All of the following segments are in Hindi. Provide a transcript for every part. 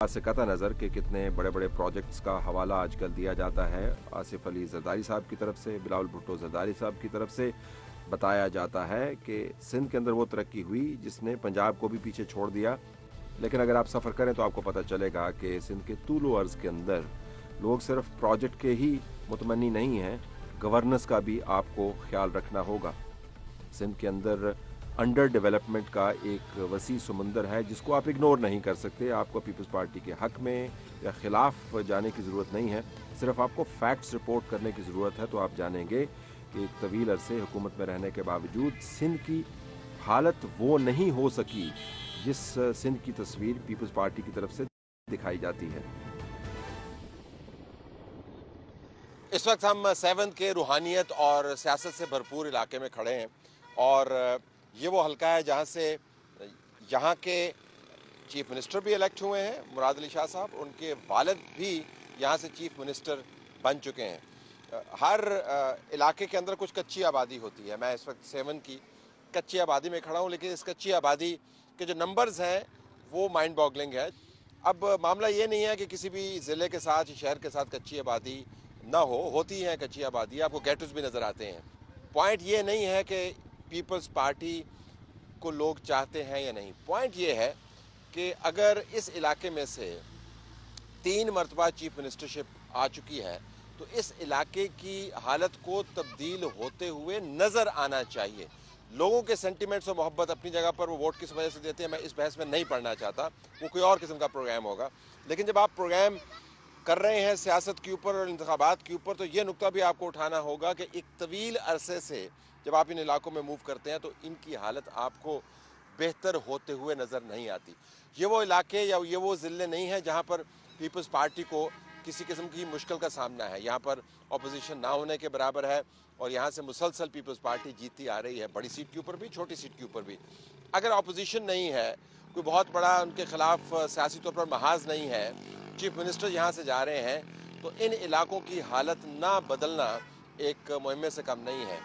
बात से कता नज़र कि कितने बड़े बड़े प्रोजेक्ट्स का हवाला आजकल दिया जाता है। आसिफ अली जरदारी साहब की तरफ से, बिलावल भुट्टो जरदारी साहब की तरफ से बताया जाता है कि सिंध के अंदर वो तरक्की हुई जिसने पंजाब को भी पीछे छोड़ दिया। लेकिन अगर आप सफ़र करें तो आपको पता चलेगा कि सिंध के तूलो अर्ज़ के अंदर लोग सिर्फ प्रोजेक्ट के ही मुतमनी नहीं हैं, गवर्नेंस का भी आपको ख्याल रखना होगा। सिंध के अंदर अंडर डेवलपमेंट का एक वसी समुंदर है जिसको आप इग्नोर नहीं कर सकते। आपको पीपल्स पार्टी के हक में या खिलाफ जाने की ज़रूरत नहीं है, सिर्फ आपको फैक्ट्स रिपोर्ट करने की ज़रूरत है। तो आप जानेंगे कि एक तवील अरसे हुकूमत में रहने के बावजूद सिंध की हालत वो नहीं हो सकी जिस सिंध की तस्वीर पीपल्स पार्टी की तरफ से दिखाई जाती है। इस वक्त हम सेवंथ के रूहानियत और सियासत से भरपूर इलाके में खड़े हैं और ये वो हल्का है जहाँ से यहाँ के चीफ मिनिस्टर भी इलेक्ट हुए हैं, मुराद अली शाह साहब। उनके वालिद भी यहाँ से चीफ मिनिस्टर बन चुके हैं। हर इलाके के अंदर कुछ कच्ची आबादी होती है। मैं इस वक्त सेवन की कच्ची आबादी में खड़ा हूँ, लेकिन इस कच्ची आबादी के जो नंबर्स हैं वो माइंड बॉगलिंग है। अब मामला ये नहीं है कि किसी भी ज़िले के साथ, शहर के साथ कच्ची आबादी ना होती हैं कच्ची आबादी, आपको गेटोस भी नज़र आते हैं। पॉइंट ये नहीं है कि पीपल्स पार्टी को लोग चाहते हैं या नहीं। पॉइंट ये है कि अगर इस इलाके में से 3 मरतबा चीफ मिनिस्टरशिप आ चुकी है तो इस इलाके की हालत को तब्दील होते हुए नज़र आना चाहिए। लोगों के सेंटिमेंट्स और मोहब्बत अपनी जगह पर, वो वोट किस वजह से देते हैं मैं इस बहस में नहीं पढ़ना चाहता, वो कोई और किस्म का प्रोग्राम होगा। लेकिन जब आप प्रोग्राम कर रहे हैं सियासत के ऊपर और इंतखाबात के ऊपर, तो ये नुक्ता भी आपको उठाना होगा कि एक तवील अरसे से जब आप इन इलाकों में मूव करते हैं तो इनकी हालत आपको बेहतर होते हुए नज़र नहीं आती। ये वो इलाके या ये वो ज़िले नहीं हैं जहाँ पर पीपल्स पार्टी को किसी किस्म की मुश्किल का सामना है। यहाँ पर अपोजिशन ना होने के बराबर है और यहाँ से मुसलसल पीपल्स पार्टी जीतती आ रही है, बड़ी सीट के ऊपर भी, छोटी सीट के ऊपर भी। अगर अपोजिशन नहीं है, कोई बहुत बड़ा उनके खिलाफ सियासी तौर पर महाज नहीं है, चीफ मिनिस्टर यहाँ से जा रहे हैं, तो इन इलाकों की हालत ना बदलना एक मुहिम्मे से कम नहीं है।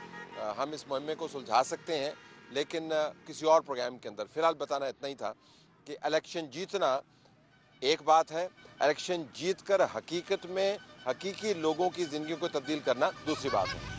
हम इस मुहिम्मे को सुलझा सकते हैं, लेकिन किसी और प्रोग्राम के अंदर। फिलहाल बताना इतना ही था कि इलेक्शन जीतना एक बात है, इलेक्शन जीत कर हकीकत में हकीकी लोगों की ज़िंदगी को तब्दील करना दूसरी बात है।